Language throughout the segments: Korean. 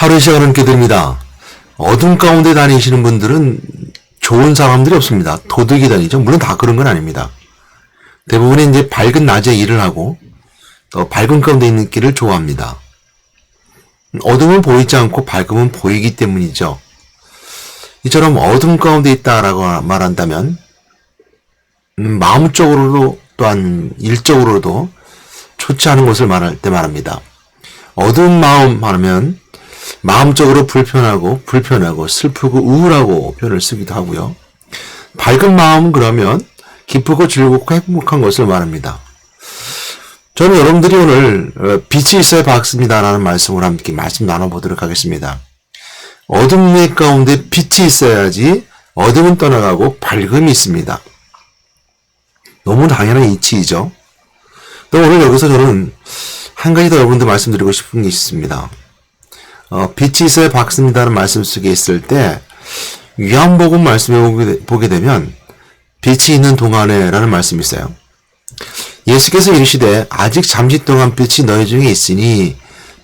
하루 시작을 함께 됩니다. 어둠 가운데 다니시는 분들은 좋은 사람들이 없습니다. 도둑이 다니죠. 물론 다 그런 건 아닙니다. 대부분은 이제 밝은 낮에 일을 하고 또 밝은 가운데 있는 길을 좋아합니다. 어둠은 보이지 않고 밝음은 보이기 때문이죠. 이처럼 어둠 가운데 있다라고 말한다면 마음적으로도 또한 일적으로도 좋지 않은 것을 말할 때 말합니다. 어두운 마음 하면 마음적으로 불편하고 슬프고 우울하고 표현을 쓰기도 하고요. 밝은 마음은 그러면 기쁘고 즐겁고 행복한 것을 말합니다. 저는 여러분들이 오늘 빛이 있어야 밝습니다라는 말씀을 함께 말씀 나눠보도록 하겠습니다. 어둠 가운데 빛이 있어야지 어둠은 떠나가고 밝음이 있습니다. 너무 당연한 이치이죠. 또 오늘 여기서 저는 한 가지 더 여러분들 말씀드리고 싶은 게 있습니다. 빛이 있어야 밝습니다라는 말씀 속에 있을 때 요한복음 말씀을 보게 되면 빛이 있는 동안에 라는 말씀이 있어요. 예수께서 이르시되 아직 잠시 동안 빛이 너희 중에 있으니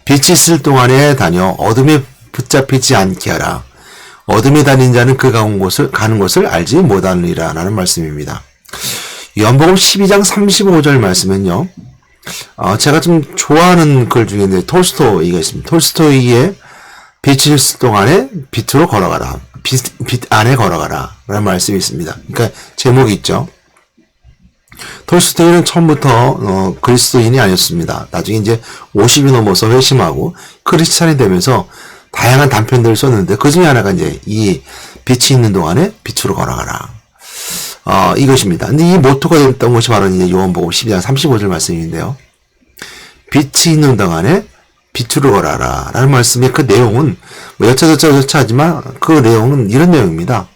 빛이 있을 동안에 다녀 어둠에 붙잡히지 않게 하라. 어둠에 다닌 자는 그 가는 곳을 알지 못하느니라 라는 말씀입니다. 요한복음 12장 35절 말씀은요. 제가 좀 좋아하는 글 중에 이제 톨스토이가 있습니다. 톨스토이의 빛이 있을 동안에 빛으로 걸어가라. 빛 안에 걸어가라. 라는 말씀이 있습니다. 그러니까 제목이 있죠. 톨스토이는 처음부터 그리스도인이 아니었습니다. 나중에 이제 50이 넘어서 회심하고 크리스찬이 되면서 다양한 단편들을 썼는데 그 중에 하나가 이제 이 빛이 있는 동안에 빛으로 걸어가라. 이것입니다. 근데 이 모토가 됐던 것이 바로 이제 요한복음 12장 35절 말씀인데요. 빛이 있는 동안에 빛으로 걸어라. 라는 말씀의 그 내용은, 여차저차 하지만 그 내용은 이런 내용입니다.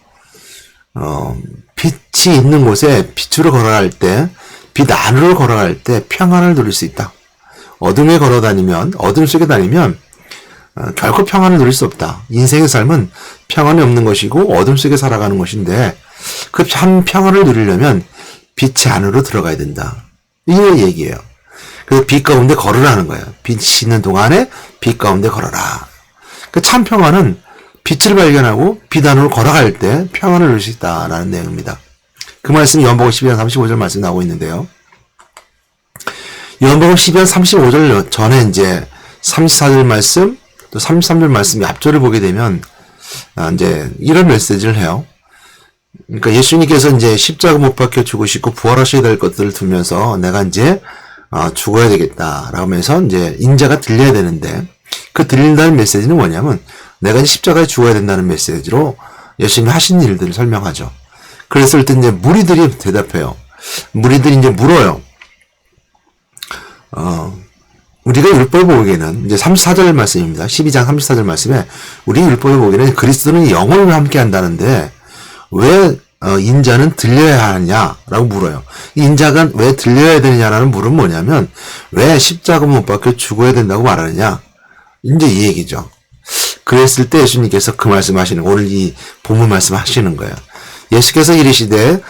빛이 있는 곳에 빛으로 걸어갈 때, 빛 안으로 걸어갈 때 평안을 누릴 수 있다. 어둠에 걸어다니면, 어둠 속에 다니면, 결코 평안을 누릴 수 없다. 인생의 삶은 평안이 없는 것이고, 어둠 속에 살아가는 것인데, 그 평안을 누리려면 빛이 안으로 들어가야 된다. 이런 얘기예요. 그래서 빛 가운데 걸으라는 거예요. 빛이 있는 동안에 빛 가운데 걸어라. 그 참 평안은 빛을 발견하고 빛 안으로 걸어갈 때 평안을 누릴 수 있다라는 내용입니다. 그 말씀이 요한복음 12장 35절 말씀 나오고 있는데요. 요한복음 12장 35절 전에 이제 34절 말씀, 또 33절 말씀이 앞절을 보게 되면 이제 이런 메시지를 해요. 그러니까 예수님께서 이제 십자가 못 박혀 죽으시고 부활하셔야 될 것들을 두면서 내가 이제 죽어야 되겠다라고 하면서 이제 인자가 들려야 되는데 그 들린다는 메시지는 뭐냐면 내가 이제 십자가에 죽어야 된다는 메시지로 예수님이 하신 일들을 설명하죠. 그랬을 때 이제 무리들이 대답해요. 무리들이 이제 물어요. 우리가 율법을 보기에는 이제 34절 말씀입니다. 12장 34절 말씀에 우리 율법을 보기에는 그리스도는 영혼을 함께 한다는데 왜 인자는 들려야 하느냐라고 물어요. 인자가 왜 들려야 되느냐라는 물은 뭐냐면 왜 십자가 못 박혀 죽어야 된다고 말하느냐. 이제 이 얘기죠. 그랬을 때 예수님께서 그 말씀하시는 오늘 이 본문 말씀하시는 거예요. 예수께서 이르시되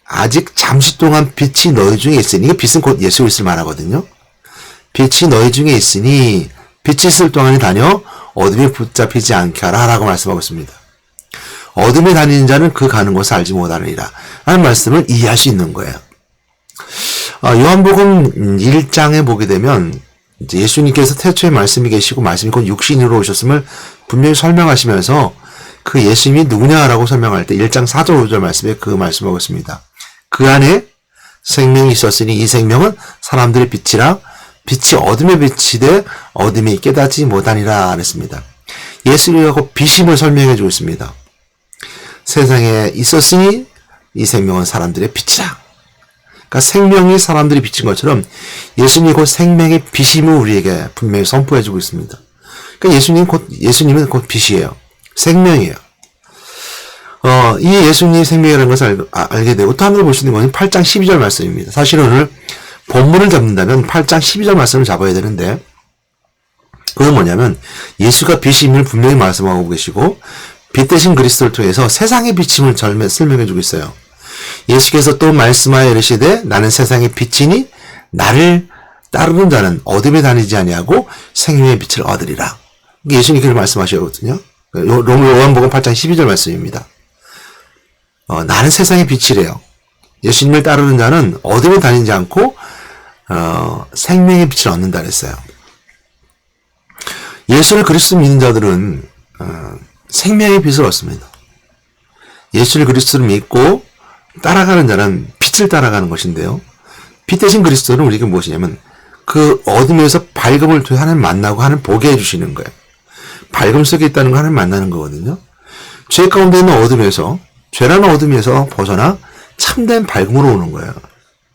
아직 잠시 동안 빛이 너희 중에 있으니 이게 빛은 곧 예수 그리스도를 말하거든요. 빛이 너희 중에 있으니 빛이 있을 동안에 다녀 어둠에 붙잡히지 않게 하라 라고 말씀하고 있습니다. 어둠에 다니는 자는 그 가는 곳을 알지 못하느니라 하는 말씀을 이해할 수 있는 거예요. 요한복음 1장에 보게 되면 이제 예수님께서 태초에 말씀이 계시고 말씀이 곧 육신으로 오셨음을 분명히 설명하시면서 그 예수님이 누구냐라고 설명할 때 1장 4절 5절 말씀에 그 말씀하고 있습니다. 그 안에 생명이 있었으니 이 생명은 사람들의 빛이라 빛이 어둠에 비치되 어둠이 깨닫지 못하니라 그랬습니다. 예수님하고 빛임을 설명해 주고 있습니다. 세상에 있었으니 이 생명은 사람들의 빛이라. 그러니까 생명이 사람들이 비친 것처럼 예수님이 곧 생명의 빛임을 우리에게 분명히 선포해 주고 있습니다. 그러니까 예수님은 곧 빛이에요. 생명이에요. 이 예수님이 생명이라는 것을 알게 되고 또 하나 볼 수 있는 것은 8장 12절 말씀입니다. 사실 오늘 본문을 잡는다면 8장 12절 말씀을 잡아야 되는데 그건 뭐냐면 예수가 빛임을 분명히 말씀하고 계시고 빛 대신 그리스도를 통해서 세상의 빛임을 설명해 주고 있어요. 예수께서 또 말씀하여 이르시되 나는 세상의 빛이니 나를 따르는 자는 어둠에 다니지 아니하고 생명의 빛을 얻으리라. 예수님께서 말씀하셨거든요. 요한복음 8장 12절 말씀입니다. 나는 세상의 빛이래요. 예수님을 따르는 자는 어둠에 다니지 않고 생명의 빛을 얻는다 그랬어요. 예수를 그리스도 믿는 자들은 생명의 빛을 얻습니다. 예수를 그리스도를 믿고 따라가는 자는 빛을 따라가는 것인데요. 빛 대신 그리스도는 우리에게 무엇이냐면 그 어둠에서 밝음을 통해 하나님 만나고 하나님 보게 해주시는 거예요. 밝음 속에 있다는 거 하나님 만나는 거거든요. 죄 가운데 있는 어둠에서, 죄라는 어둠에서 벗어나 참된 밝음으로 오는 거예요.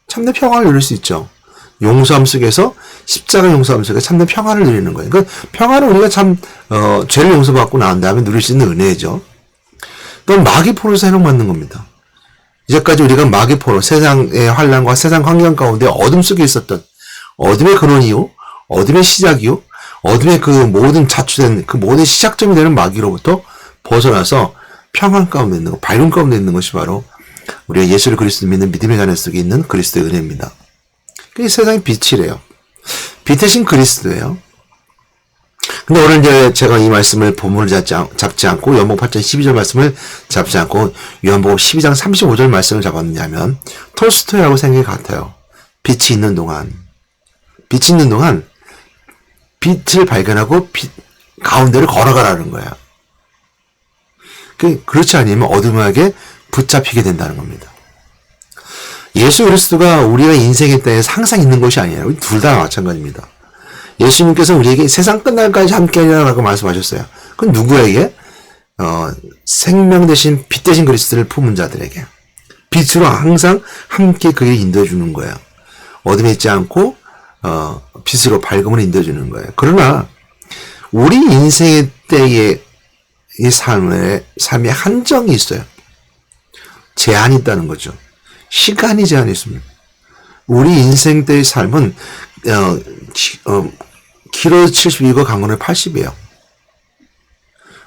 참된 평안을 누릴 수 있죠. 용서함 속에서, 십자가 용서함 속에 참된 평안을 누리는 거예요. 그러니까 평안은 우리가 죄를 용서받고 나온 다음에 누릴 수 있는 은혜죠. 또 마귀포로서 해명받는 겁니다. 이제까지 우리가 마귀포로, 세상의 환난과 세상 환경 가운데 어둠 속에 있었던 어둠의 근원이요, 어둠의 시작이요, 어둠의 그 모든 자초된 그 모든 시작점이 되는 마귀로부터 벗어나서 평안 가운데 있는 것, 밝음 가운데 있는 것이 바로 우리가 예수를 그리스도 믿는 믿음의 자녀 속에 있는 그리스도의 은혜입니다. 그게 세상의 빛이래요. 빛 대신 그리스도예요. 근데 오늘 이제 제가 이 말씀을 본문을 잡지 않고 요한복음 8장 12절 말씀을 잡지 않고 요한복음 12장 35절 말씀을 잡았느냐면 톨스토이하고 생각이 같아요. 빛이 있는 동안 빛을 발견하고 빛 가운데를 걸어가라는 거야. 그렇지 않으면 어둠에게 붙잡히게 된다는 겁니다. 예수 그리스도가 우리가 인생의 때에 항상 있는 것이 아니에요. 둘 다 마찬가지입니다. 예수님께서 우리에게 세상 끝날까지 함께하라고 말씀하셨어요. 그건 누구에게? 생명 대신 빛 대신 그리스도를 품은 자들에게. 빛으로 항상 함께 그에게 인도해 주는 거예요. 어둠에 있지 않고 빛으로 밝음을 인도해 주는 거예요. 그러나 우리 인생의 때의 이 삶에 한정이 있어요. 제한이 있다는 거죠. 시간이 제한이 있습니다. 우리 인생 때의 삶은 길어도 70이고 강건은 80이에요.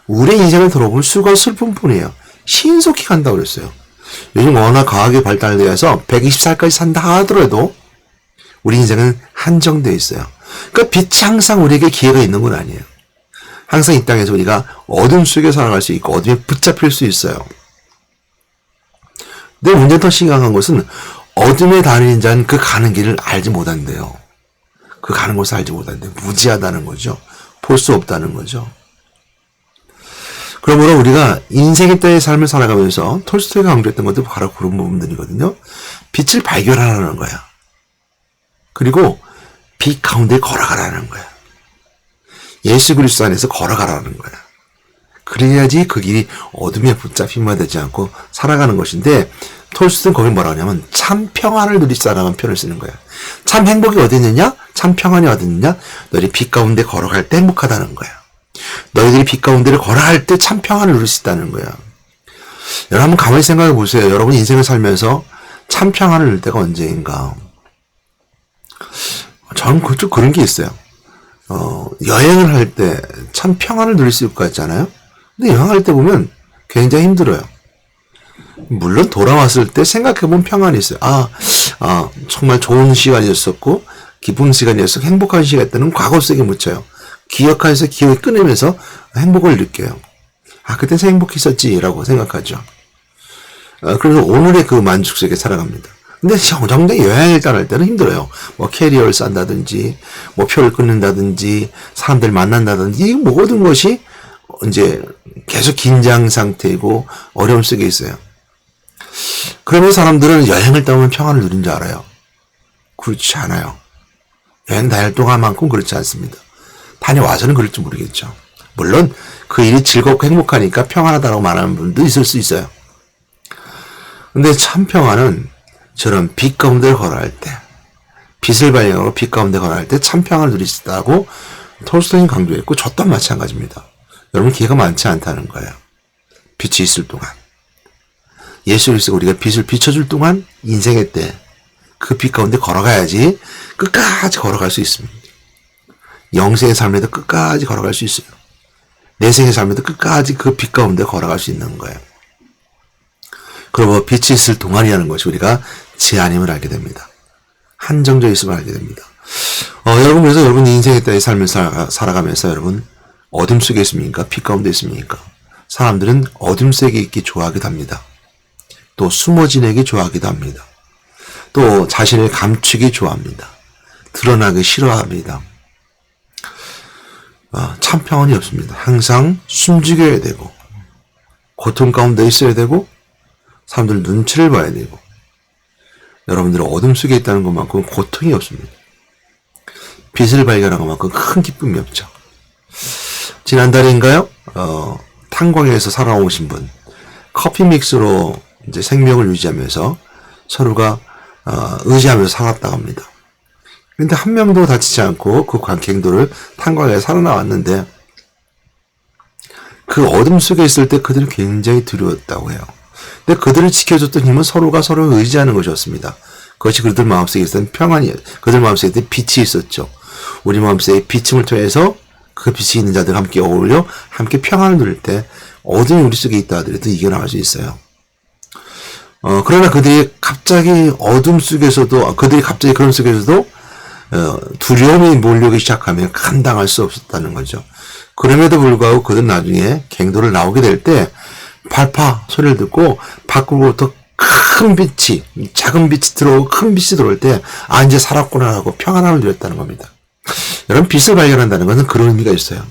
우리 인생을 들어보면 수가 슬픔뿐이에요. 신속히 간다고 그랬어요. 요즘 워낙 과학이 발달되어서 120살까지 산다 하더라도 우리 인생은 한정되어 있어요. 그러니까 빛이 항상 우리에게 기회가 있는 건 아니에요. 항상 이 땅에서 우리가 어둠 속에 살아갈 수 있고 어둠에 붙잡힐 수 있어요. 근데 문제는 더 심각한 것은 어둠에 다니는 자는 그 가는 길을 알지 못한대요. 그 가는 곳을 알지 못한대요. 무지하다는 거죠. 볼 수 없다는 거죠. 그러므로 우리가 인생의 때의 삶을 살아가면서 톨스토이가 강조했던 것도 바로 그런 부분들이거든요. 빛을 발견하라는 거야. 그리고 빛 가운데 걸어가라는 거야. 예수 그리스도 안에서 걸어가라는 거야. 그래야지 그 길이 어둠에 붙잡힘만 되지 않고 살아가는 것인데 톨스토이는 거기 뭐라 하냐면 참 평안을 누릴 사람은 표현을 쓰는 거야. 참 행복이 어디 있느냐? 참 평안이 어디 있느냐? 너희 빛 가운데 걸어갈 때 행복하다는 거야. 너희들이 빛 가운데를 걸어갈 때 참 평안을 누릴 수 있다는 거야. 여러분 한번 가만히 생각해 보세요. 여러분 인생을 살면서 참 평안을 누릴 때가 언제인가? 저는 좀 그런 게 있어요. 여행을 할 때 참 평안을 누릴 수 있을 것 같잖아요. 근데 여행할 때 보면 굉장히 힘들어요. 물론 돌아왔을 때 생각해보면 평안이 있어요. 정말 좋은 시간이었었고 기쁜 시간이었었고 행복한 시간이었다는 과거 속에 묻혀요. 기억하면서 기억을 꺼내면서 행복을 느껴요. 그때 행복했었지 라고 생각하죠. 그래서 오늘의 그 만족 속에 살아갑니다. 근데 정작 여행을 떠날 때는 힘들어요. 뭐 캐리어를 싼다든지 뭐 표를 끊는다든지 사람들 만난다든지 이 모든 것이 이제 계속 긴장 상태이고 어려움 속에 있어요. 그러면 사람들은 여행을 떠나면 평안을 누린 줄 알아요. 그렇지 않아요. 여행 다닐 동안만큼 그렇지 않습니다. 다녀와서는 그럴지 모르겠죠. 물론 그 일이 즐겁고 행복하니까 평안하다고 말하는 분도 있을 수 있어요. 근데 참 평안은 저런 빛 가운데 걸어갈 때, 빛을 발견하고 빛 가운데 걸어갈 때 참 평안을 누릴 수 있다고 톨스토이는 강조했고 저 또한 마찬가지입니다. 여러분 기회가 많지 않다는 거예요. 빛이 있을 동안. 예수 그리스도가 우리가 빛을 비춰줄 동안 인생의 때 그 빛 가운데 걸어가야지 끝까지 걸어갈 수 있습니다. 영생의 삶에도 끝까지 걸어갈 수 있어요. 내생의 삶에도 끝까지 그 빛 가운데 걸어갈 수 있는 거예요. 그리고 빛이 있을 동안이라는 것이 우리가 제한임을 알게 됩니다. 한정되어 있음을 알게 됩니다. 여러분 그래서 여러분 인생의 때의 삶을 살아가면서 여러분 어둠 속에 있습니까? 빛 가운데 있습니까? 사람들은 어둠 속에 있기 좋아하기도 합니다. 또 숨어 지내기 좋아하기도 합니다. 또 자신을 감추기 좋아합니다. 드러나기 싫어합니다. 참 평안이 없습니다. 항상 숨죽여야 되고 고통 가운데 있어야 되고 사람들 눈치를 봐야 되고 여러분들은 어둠 속에 있다는 것만큼 고통이 없습니다. 빛을 발견한 것만큼 큰 기쁨이 없죠. 지난달인가요? 탄광에서 살아오신 분 커피 믹스로 이제 생명을 유지하면서 서로가 의지하면서 살았다고 합니다. 그런데 한 명도 다치지 않고 그 관객들을 탄광에서 살아나왔는데 그 어둠 속에 있을 때 그들이 굉장히 두려웠다고 해요. 근데 그들을 지켜줬던 힘은 서로가 서로 의지하는 것이었습니다. 그것이 그들 마음속에 있었던 평안이에요. 그들 마음속에 있던 빛이 있었죠. 우리 마음속에 비침을 통해서 그 빛이 있는 자들과 함께 어울려 함께 평안을 누릴 때 어둠이 우리 속에 있다 하더라도 이겨나갈 수 있어요. 그러나 그들이 갑자기 어둠 속에서도 그들이 갑자기 그런 속에서도 두려움이 몰려오기 시작하면 감당할 수 없었다는 거죠. 그럼에도 불구하고 그들은 나중에 갱도를 나오게 될 때 발파 소리를 듣고 밖으로부터 큰 빛이 작은 빛이 들어오고 큰 빛이 들어올 때 이제 살았구나 하고 평안함을 누렸다는 겁니다. 여러분 빛을 발견한다는 것은 그런 의미가 있어요.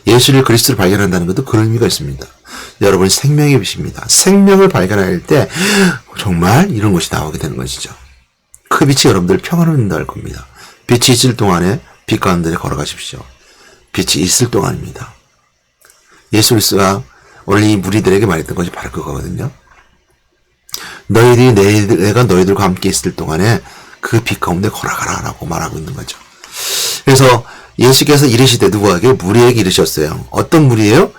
예수를 그리스도를 발견한다는 것도 그런 의미가 있습니다. 여러분이 생명의 빛입니다. 생명을 발견할 때 정말 이런 것이 나오게 되는 것이죠. 그 빛이 여러분들 평안을 준다할 겁니다. 빛이 있을 동안에 빛 가운데 걸어가십시오. 빛이 있을 동안입니다. 예수 그리스도가 오늘 이 무리들에게 말했던 것이 바로 그거거든요. 내가 너희들과 함께 있을 동안에 그 빛 가운데 걸어가라 라고 말하고 있는 거죠. 그래서 예수께서 이르시되 누구에게? 무리에게 이르셨어요. 어떤 무리예요?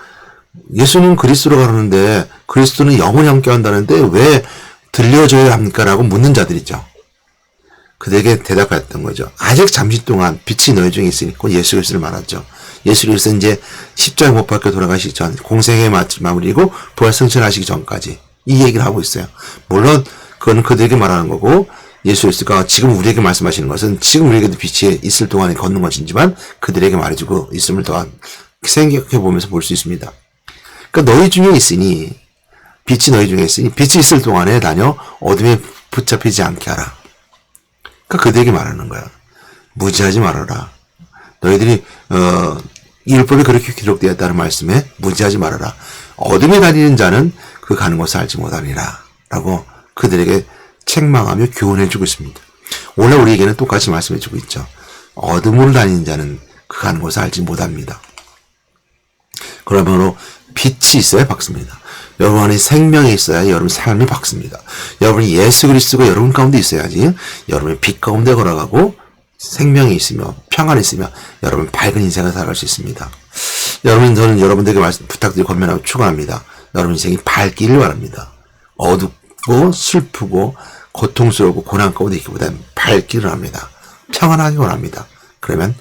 예수는 그리스도로 가는데 그리스도는 영원히 함께 한다는데 왜 들려줘야 합니까? 라고 묻는 자들이죠. 그들에게 대답했던 거죠. 아직 잠시 동안 빛이 너희 중에 있으니까 예수 그리스도를 말하죠. 예수 그리스도 이제 십자가에 못 박혀 돌아가시기 전, 공생의 마무리고 부활 승천하시기 전까지 이 얘기를 하고 있어요. 물론 그건 그들에게 말하는 거고 예수 그리스도가 지금 우리에게 말씀하시는 것은 지금 우리에게도 빛이 있을 동안에 걷는 것이지만 그들에게 말해주고 있음을 더 생각해 보면서 볼 수 있습니다. 그러니까 너희 중에 있으니 빛이 너희 중에 있으니 빛이 있을 동안에 다녀 어둠에 붙잡히지 않게 하라. 그러니까 그들에게 말하는 거야. 무지하지 말아라. 너희들이 이 율법에 그렇게 기록되었다는 말씀에 무지하지 말아라. 어둠에 다니는 자는 그 가는 것을 알지 못하리라. 라고 그들에게 책망하며 교훈해주고 있습니다. 오늘 우리에게는 똑같이 말씀해주고 있죠. 어둠으로 다니는 자는 그 가는 것을 알지 못합니다. 그러므로 빛이 있어야 밝습니다. 여러분 안에 생명이 있어야 여러분 삶이 밝습니다. 여러분이 예수 그리스도가 여러분 가운데 있어야지 여러분의 빛 가운데 걸어가고 생명이 있으며 평안이 있으며 여러분 밝은 인생을 살아갈 수 있습니다. 여러분 저는 여러분들에게 부탁드리고 권면하고 축원합니다. 여러분 인생이 밝기를 바랍니다. 어둡고 슬프고 고통스럽고 고난 가운데 있기보다는 밝기를 합니다. 평안하기 원합니다. 그러면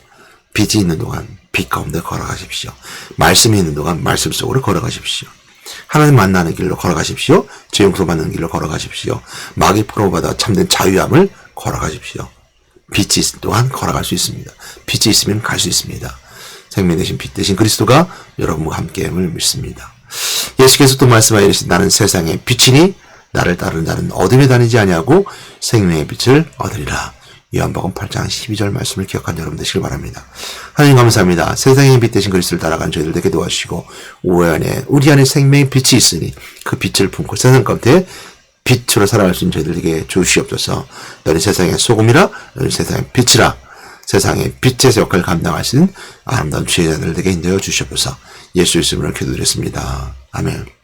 빛이 있는 동안 빛 가운데 걸어가십시오. 말씀이 있는 동안 말씀 속으로 걸어가십시오. 하나님 만나는 길로 걸어가십시오. 죄 용서받는 길로 걸어가십시오. 마귀 포로받아 참된 자유함을 걸어가십시오. 빛이 있을 동안 걸어갈 수 있습니다. 빛이 있으면 갈 수 있습니다. 생명 되신 빛 되신 그리스도가 여러분과 함께함을 믿습니다. 예수께서 또 말씀하여 이르시되 나는 세상의 빛이니 나를 따르는 자는 어둠에 다니지 아니하고 생명의 빛을 얻으리라. 요한복음 8장 12절 말씀을 기억한 여러분 되시길 바랍니다. 하나님 감사합니다. 세상의 빛 되신 그리스도를 따라간 저희들 되게 도와주시고 우리 안에 생명의 빛이 있으니 그 빛을 품고 세상 가운데 빛으로 살아갈 수 있는 저희들에게 주시옵소서. 너는 세상의 소금이라 너는 세상의 빛이라 세상의 빛의 역할을 감당하시는 아름다운 주의 자들에게 인도해 주시옵소서. 예수 이름으로 기도드렸습니다. 아멘.